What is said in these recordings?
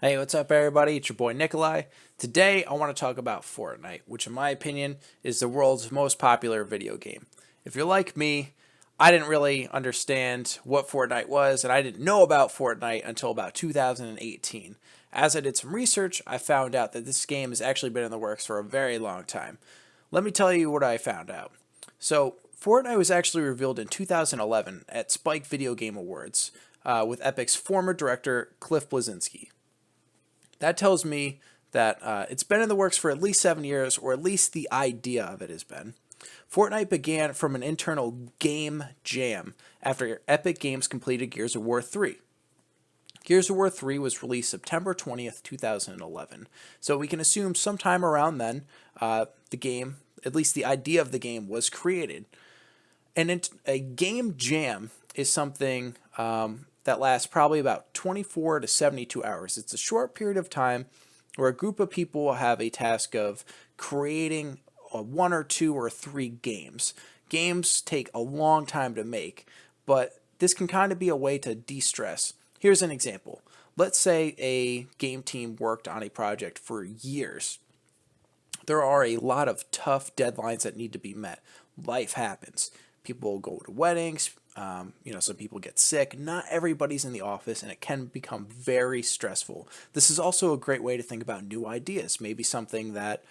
Hey, what's up, everybody? It's your boy Nikolai. Today, I want to talk about Fortnite, which, in my opinion, is the world's most popular video game. If you're like me, I didn't really understand what Fortnite was, and I didn't know about Fortnite until about 2018. As I did some research, I found out that this game has actually been in the works for a very long time. Let me tell you what I found out. So, Fortnite was actually revealed in 2011 at Spike Video Game Awards with Epic's former director, Cliff Bleszinski. That tells me that it's been in the works for at least 7 years, or at least the idea of it has been. Fortnite began from an internal game jam after Epic Games completed Gears of War 3. Gears of War 3 was released September 20th, 2011, so we can assume sometime around then the game, at least the idea of the game, was created. And a game jam is something that lasts probably about 24 to 72 hours. It's a short period of time where a group of people will have a task of creating one or two or three games. Games take a long time to make, but this can kind of be a way to de-stress. Here's an example. Let's say a game team worked on a project for years. There are a lot of tough deadlines that need to be met. Life happens. People go to weddings. Some people get sick. Not everybody's in the office, and it can become very stressful. This is also a great way to think about new ideas. Maybe something that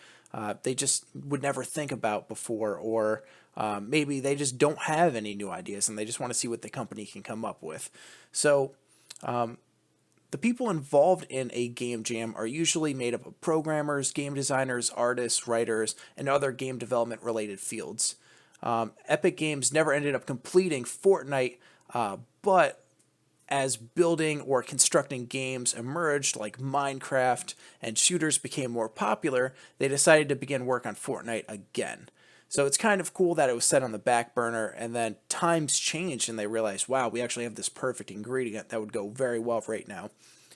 they just would never think about before, or maybe they just don't have any new ideas, and they just want to see what the company can come up with. So the people involved in a game jam are usually made up of programmers, game designers, artists, writers, and other game development related fields. Epic Games never ended up completing Fortnite, but as building or constructing games emerged, like Minecraft, and shooters became more popular, they decided to begin work on Fortnite again. So it's kind of cool that it was set on the back burner, and then times changed and they realized, wow, we actually have this perfect ingredient that would go very well right now.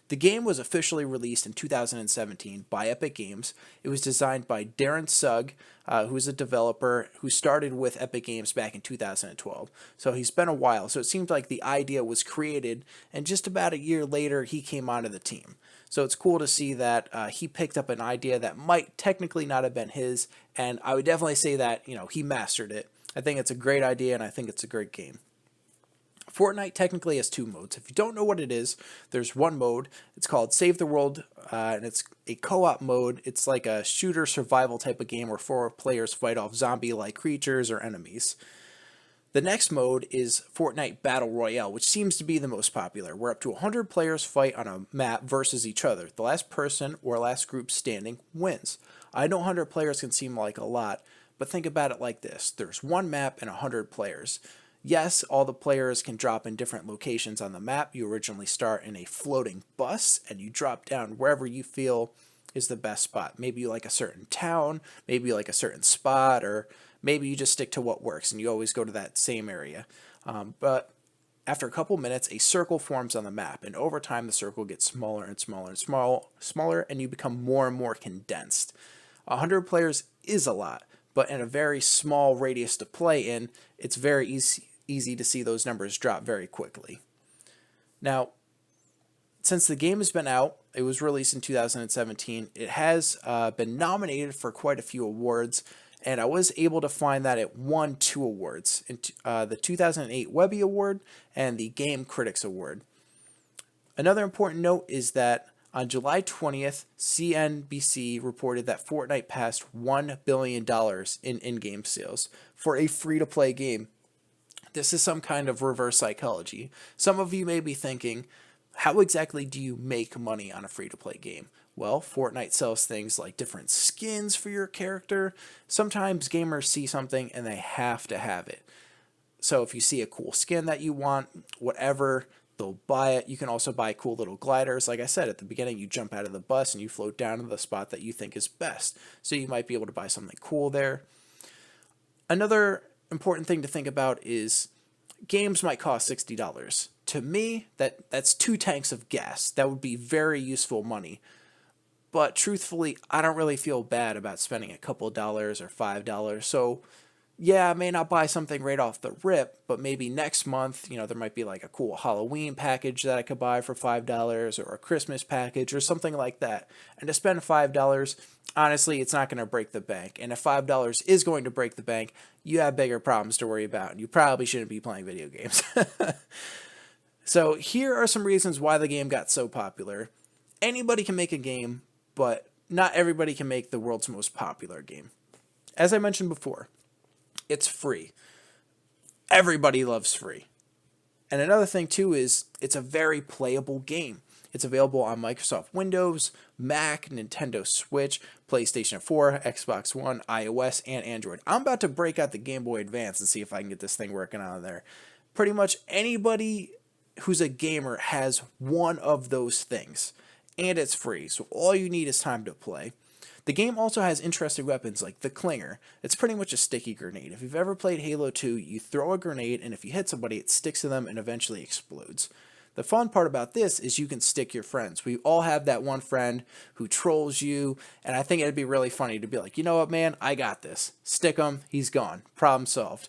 The game was officially released in 2017 by Epic Games. It was designed by Darren Sugg, who is a developer who started with Epic Games back in 2012. So he's been a while. So it seemed like the idea was created, and just about a year later, he came onto the team. So it's cool to see that he picked up an idea that might technically not have been his, and I would definitely say that he mastered it. I think it's a great idea, and I think it's a great game. Fortnite technically has two modes. If you don't know what it is, there's one mode. It's called Save the World, and it's a co-op mode. It's like a shooter survival type of game where four players fight off zombie-like creatures or enemies. The next mode is Fortnite Battle Royale, which seems to be the most popular, where up to 100 players fight on a map versus each other. The last person or last group standing wins. I know 100 players can seem like a lot, but think about it like this. There's one map and 100 players. Yes, all the players can drop in different locations on the map. You originally start in a floating bus, and you drop down wherever you feel is the best spot. Maybe you like a certain town, maybe you like a certain spot, or maybe you just stick to what works and you always go to that same area. But after a couple minutes, a circle forms on the map, and over time the circle gets smaller and smaller and smaller, and you become more and more condensed. 100 players is a lot, but in a very small radius to play in, it's very easy to see those numbers drop very quickly. Now, since the game has been out, it was released in 2017, it has been nominated for quite a few awards, and I was able to find that it won two awards, the 2008 Webby Award and the Game Critics Award. Another important note is that on July 20th, CNBC reported that Fortnite passed $1 billion in in-game sales for a free-to-play game. This is some kind of reverse psychology. Some of you may be thinking, how exactly do you make money on a free-to-play game? Well, Fortnite sells things like different skins for your character. Sometimes gamers see something and they have to have it. So if you see a cool skin that you want, whatever, they'll buy it. You can also buy cool little gliders. Like I said at the beginning, you jump out of the bus and you float down to the spot that you think is best. So you might be able to buy something cool there. Another important thing to think about is games might cost $60. To me, that's 2 tanks of gas. That would be very useful money. But truthfully, I don't really feel bad about spending a couple dollars or $5. So yeah, I may not buy something right off the rip, but maybe next month, there might be like a cool Halloween package that I could buy for $5 or a Christmas package or something like that. And to spend $5, honestly, it's not going to break the bank. And if $5 is going to break the bank, you have bigger problems to worry about. And you probably shouldn't be playing video games. So here are some reasons why the game got so popular. Anybody can make a game, but not everybody can make the world's most popular game. As I mentioned before, it's free. Everybody loves free. And another thing too is it's a very playable game. It's available on Microsoft Windows, Mac, Nintendo Switch, PlayStation 4, Xbox One, iOS, and Android. I'm about to break out the Game Boy Advance and see if I can get this thing working on there. Pretty much anybody who's a gamer has one of those things. And it's free, so all you need is time to play. The game also has interesting weapons like the Clinger. It's pretty much a sticky grenade. If you've ever played Halo 2, you throw a grenade, and if you hit somebody, it sticks to them and eventually explodes. The fun part about this is you can stick your friends. We all have that one friend who trolls you, and I think it'd be really funny to be like, you know what, man, I got this. Stick him, he's gone. Problem solved.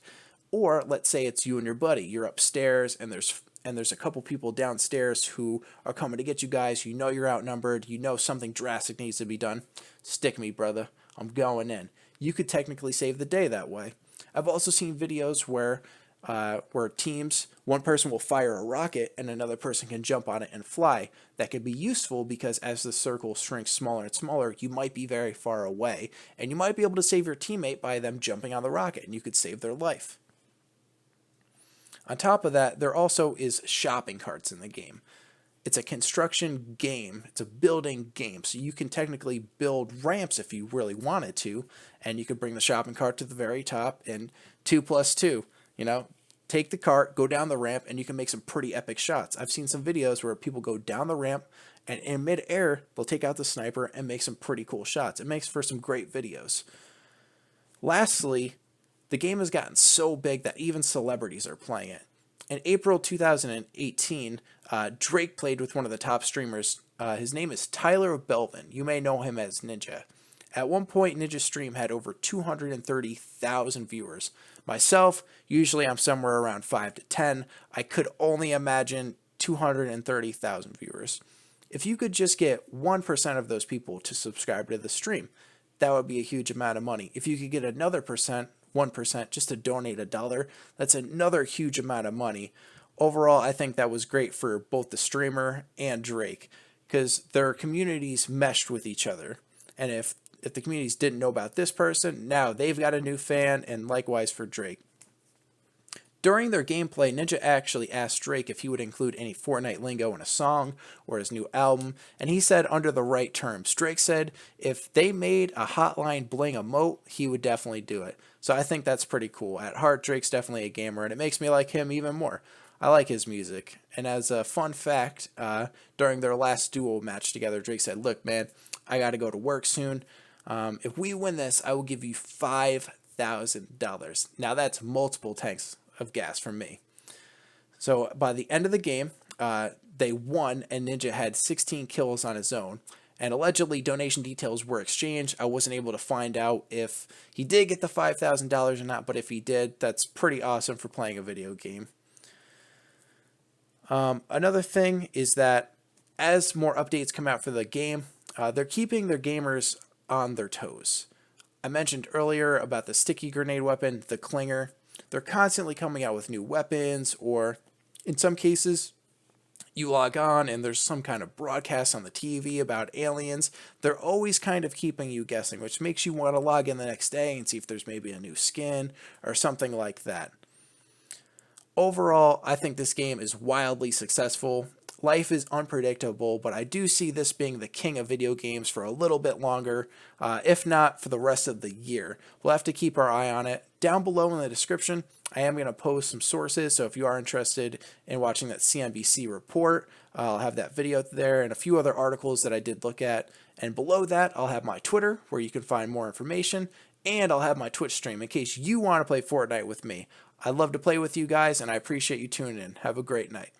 Or let's say it's you and your buddy. You're upstairs, and there's a couple people downstairs who are coming to get you guys. You know you're outnumbered. You know something drastic needs to be done. Stick me, brother. I'm going in. You could technically save the day that way. I've also seen videos where teams, one person will fire a rocket and another person can jump on it and fly. That could be useful because as the circle shrinks smaller and smaller, you might be very far away, and you might be able to save your teammate by them jumping on the rocket, and you could save their life. On top of that, there also is shopping carts in the game. It's a construction game. It's a building game. So you can technically build ramps if you really wanted to, and you could bring the shopping cart to the very top, and 2 plus 2, take the cart, go down the ramp, and you can make some pretty epic shots. I've seen some videos where people go down the ramp, and in midair, they'll take out the sniper and make some pretty cool shots. It makes for some great videos. Lastly, the game has gotten so big that even celebrities are playing it. In April 2018, Drake played with one of the top streamers. His name is Tyler Belvin. You may know him as Ninja. At one point, Ninja's stream had over 230,000 viewers. Myself, usually I'm somewhere around 5 to 10. I could only imagine 230,000 viewers. If you could just get 1% of those people to subscribe to the stream, that would be a huge amount of money. If you could get another 1%, just to donate $1, that's another huge amount of money. Overall, I think that was great for both the streamer and Drake because their communities meshed with each other. And if the communities didn't know about this person, now they've got a new fan, and likewise for Drake. During their gameplay, Ninja actually asked Drake if he would include any Fortnite lingo in a song or his new album, and he said under the right terms. Drake said if they made a Hotline Bling emote, he would definitely do it. So I think that's pretty cool. At heart, Drake's definitely a gamer, and it makes me like him even more. I like his music. And as a fun fact, during their last duo match together, Drake said, look, man, I got to go to work soon. If we win this, I will give you $5,000. Now that's multiple tanks of gas from me. So by the end of the game, they won, and Ninja had 16 kills on his own. And allegedly, donation details were exchanged. I wasn't able to find out if he did get the $5,000 or not, but if he did, that's pretty awesome for playing a video game. Another thing is that as more updates come out for the game, they're keeping their gamers on their toes. I mentioned earlier about the sticky grenade weapon, the Clinger. They're constantly coming out with new weapons, or in some cases, you log on and there's some kind of broadcast on the TV about aliens. They're always kind of keeping you guessing, which makes you want to log in the next day and see if there's maybe a new skin or something like that. Overall, I think this game is wildly successful. Life is unpredictable, but I do see this being the king of video games for a little bit longer, if not for the rest of the year. We'll have to keep our eye on it. Down below in the description, I am going to post some sources, so if you are interested in watching that CNBC report, I'll have that video there and a few other articles that I did look at. And below that, I'll have my Twitter, where you can find more information, and I'll have my Twitch stream in case you want to play Fortnite with me. I'd love to play with you guys, and I appreciate you tuning in. Have a great night.